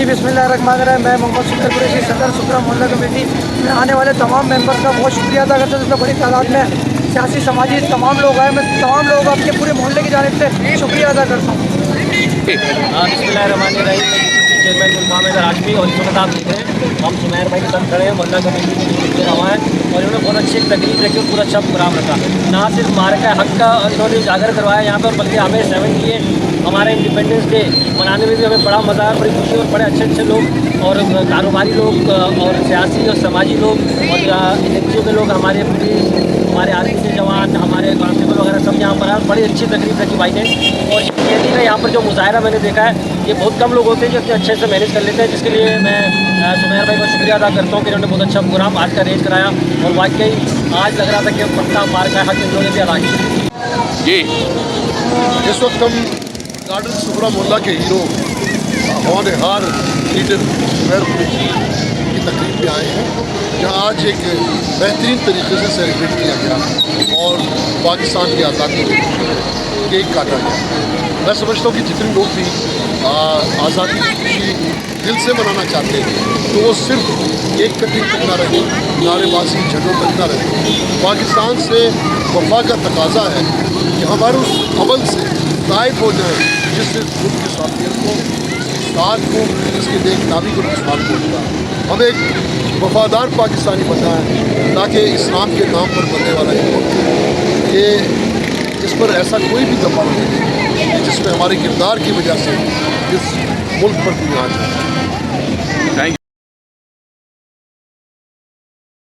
बिस्मिल्लाहिर्रहमानिर्रहीम। मैं मोहम्मद सुकर कुरैशी, सदर सुकरा मोहल्ला कमेटी में आने वाले तमाम मेंबर्स का बहुत शुक्रिया अदा करता हूँ, जिसमें बड़ी तादाद में सियासी समाजी तमाम लोग आए। मैं तमाम लोगों का अपने पूरे मोहल्ले की जानिब से शुक्रिया अदा करता हूँ। बिस्मिल्लाहिर्रहमानिर्रहीम। चेयरमैन मोहम्मद राजवी और इस वक्त आप देख रहे हैं हम सुमैर भाई के साथ खड़े हैं, मोहल्ला कमेटी के लिए रवा है और इन्होंने बहुत अच्छी तकलीफ रखी और पूरा अच्छा प्रोग्राम रखा। ना सिर्फ मार्का हक का इन्होंने उजागर करवाया यहाँ पर, बल्कि हमें 70 हमारे इंडिपेंडेंस डे मनाने में भी हमें बड़ा मज़ा आया, बड़ी खुशी और बड़े अच्छे अच्छे लोग और कारोबारी लोग और सियासी और समाजी लोग और एजेंसियों के लोग, हमारे पुलिस, हमारे आर्मी के जवान, हमारे कांस्टेबल वगैरह सब यहाँ पर आए। बड़ी अच्छी तकलीफ रखी भाई ने। और खेती का यहाँ पर जो मुजाहरा मैंने देखा है, ये बहुत कम लोग होते हैं जो इतने अच्छे से मैनेज कर लेते हैं, जिसके लिए मैं सुमैर भाई का शुक्रिया अदा करता हूँ कि इन्होंने बहुत अच्छा प्रोग्राम आज का अरेंज कराया। और वाकई आज लग रहा था कि पक्का मार का हक इन लोगों ने भी अदा किया जी। इस वक्त हम गार्डन सुकरा मोहल्ला के हीरो होनहार लीडर सुमैर कुरैशी की तकरीब में आए हैं, जहाँ आज एक बेहतरीन तरीके से सेलिब्रेट किया गया और पाकिस्तान की आज़ादी केक काटा गया। मैं समझता हूँ कि जितने लोग भी आज़ादी की खुशी दिल से मनाना चाहते हैं तो वो सिर्फ एक कटिंग तक ना रहे, नारेबाजी झंडों तक ना रहे। पाकिस्तान से वफा का तकाजा है कि हमारे उस अमल से गायब हो जाए जिससे खुद की साथियत को, साथ को, इसके नेकनामी को नुकसान पहुँचता है। हमें एक वफादार पाकिस्तानी बनना है ताकि इस्लाम के नाम पर बनने वाला ये इस पर ऐसा कोई भी दबाव नहीं है जिसमें हमारे किरदार की वजह से इस मुल्क पर कोई आ जाए।